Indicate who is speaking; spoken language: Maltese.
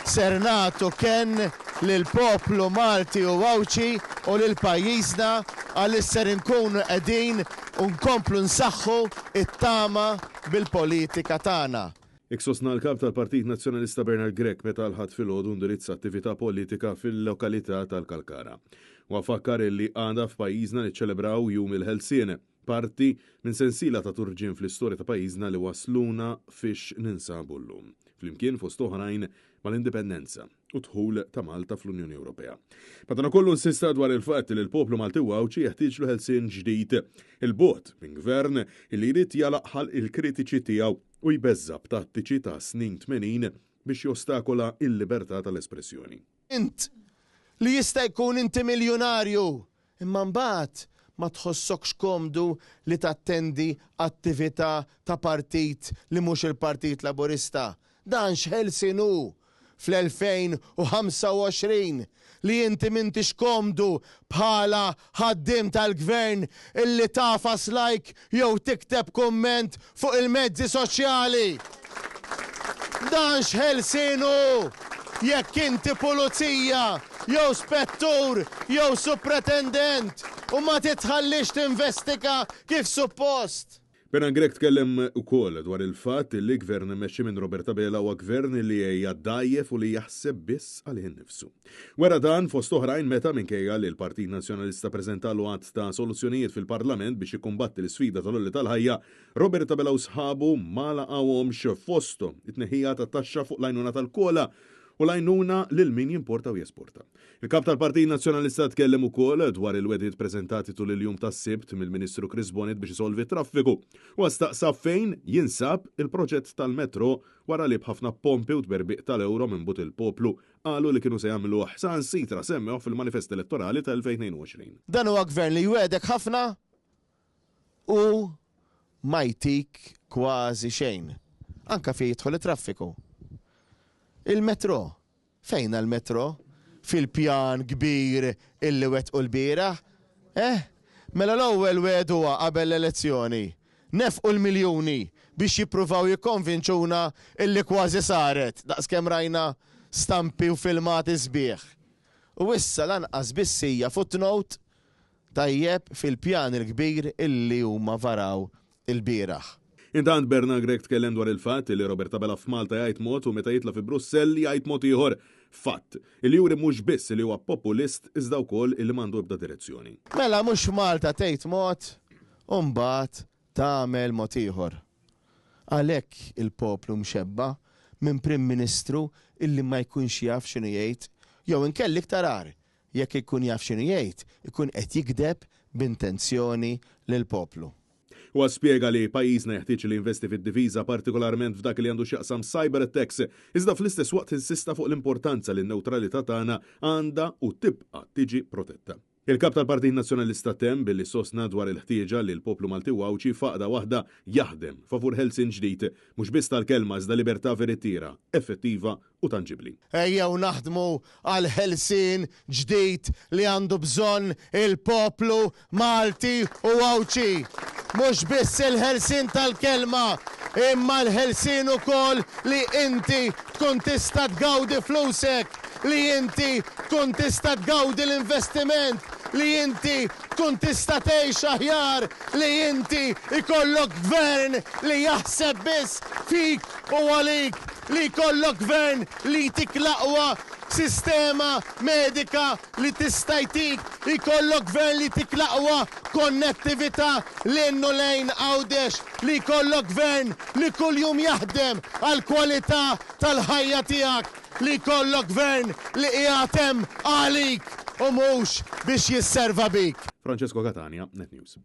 Speaker 1: ser nagħtu kien lill-poplu Malti u Wawċi u lil pajjiżna għaliex ser inkunu qegħdin u nkomplu nsaħħu it-tama bil-politika tagħna.
Speaker 2: Iksosna l-kap tal-Partit Nazzjonalista Bernard Grech meta l-ħadd filgħodu indirizza attività politika fil-lokalità tal-Kalkara. U fakkar illi għandha f'pajjiżna niċċelebraw jum il-ħelsien, parti minn sensiela ta' turġien fl-istorja ta' pajjiżna li wasluna fiex ninsabu llum. Flimkien fost oħrajn mal-indipendenza u dħul ta' Malta fl-Unjoni Ewropea. Madankollu insista dwar il-fatt li l-poplu Malti Wawċi jeħtieġ lu ħelsien ġdid il-bogħod minn gvern li jrid jalaq il-kritiċi tiegħu u jbeżżab tattiċi ta' snin 80 biex jostakola il-libertà tal-espressjoni.
Speaker 1: Int li jista' jkun inti miljonarju, imma mbagħad ma tħossokx komdu li tattendi attività ta' partit li mhux il-Partit Laburista. Dan x'ħelsinu fl-2025 li inti m'intix komdu bħala ħaddim tal-gvern illi tafas like jew tikteb komment fuq il-mezzi soċjali. Dan x'ħelsinu jekk inti pulizija jew spettur jew supretendent u ma titħallix tinvestiga kif suppost.
Speaker 2: Bernard Grech tkellem ukoll dwar il-fatt li gvern mexxi minn Roberta Bela huwa gvern li hija dajjef u li jaħseb biss għalih innifsu. Wara dan fost oħrajn meta minkejja li l-Partit Nazzjonalista preżentalu għadd ta' soluzzjonijiet fil-Parlament biex ikkumbatti l-isfida tal-olli tal-ħajja, Roberta Bela u sħabu ma laqgħuhomx fosthom it-tneħħija tat-taxxa fuq l-għajnuna tal-kola u l-għajnuna lil min jimporta u jesporta. Il-kap tal-Partit Nazzjonalista tkellem ukoll dwar il-wedid preżentati tul il-jum tas-Sibt mill-Ministru Chris Bonet biex isolvi traffiku u staqsa fejn jinsab il-proġett tal-metro wara li b'ħafna pompi u tberbiq tal-euro minn but il-poplu qalu li kienu se jagħmluh sansitra semmew fil-manifest elettorali tal-2022.
Speaker 1: Dan huwa gvern li jwedek ħafna u ma jtik kważi xejn. Anka fi jidħol it-traffiku. Il-metro. Fejn il-metro? Fil-pjan kbir illi wettqu l-bieraħ? Mela l-ewwel weduha qabel l-elezzjoni. Nefqu l-miljuni biex jippruvaw jikkonvinċuna illi kważi saret daqskemm rajna stampi u filmati sbieħ. U issa lanqas bissija footnote tajjeb fil-pjan il-kbir illi huma varaw il-bieraħ.
Speaker 2: Intant Bernard Grech tkellem dwar il-fatt li Roberta Bela f'Malta jgħid mod u meta jitla fi Brussell jgħid mod ieħor fatt. Il-juri mhux biss li huwa populist iżda wkoll illi m'għandu ebda direzzjoni.
Speaker 1: Mela mhux Malta tgħid mod u mbagħad tagħmel mod ieħor. Għalhekk il-poplu mxebba minn Prim Ministru illi ma jkunx jaf x'inhu jgħid jew inkelli iktar għar jekk ikun jaf x'inhu jgħid ikun qed jikdeb b'intenzjoni lill-poplu.
Speaker 2: U spjega li pajjiżna jeħtieġ li investi fid-diviża partikolarment f'dak li għandu x'jaqsam cyber attacks, iżda fl-istess waqt insista fuq l-importanza li n-newtralità tagħna għandha u tibqa' tiġi protetta. Il-kap tal-Partit Nazzjonalista tem billi sostna dwar il-ħtieġa li l-poplu Malti Wawċi faqda waħda jaħdem favur ħelsien ġdid mhux biss tal-kelma iżda libertà veritiera, effettiva u tanġibli.
Speaker 1: Ejjew naħdmu għal ħelsien ġdid li għandu bżonn il-poplu Malti u Wawċi. Mhux biss il-ħelsien tal-kelma, imma l-ħelsien ukoll li inti tkun tista' tgawdi flusek, li inti tkun tista' tgawdi l-investiment, li inti tkun tista' tgħix aħjar, li inti ikollok gvern li jaħseb biss fik u għalik, li jkollok gvern li jtik l-aqwa sistema medika li tista' jtik, ikollok gvern li jtik l-aqwa konnettività l-innu lejn għawdex, li jkollok gvern li kuljum jaħdem għal kwalità tal-ħajja tiegħek, li jkollok gvern li qiegħed hemm għalik u mhux biex jisserva bik.
Speaker 2: Francesco Catania, Net News.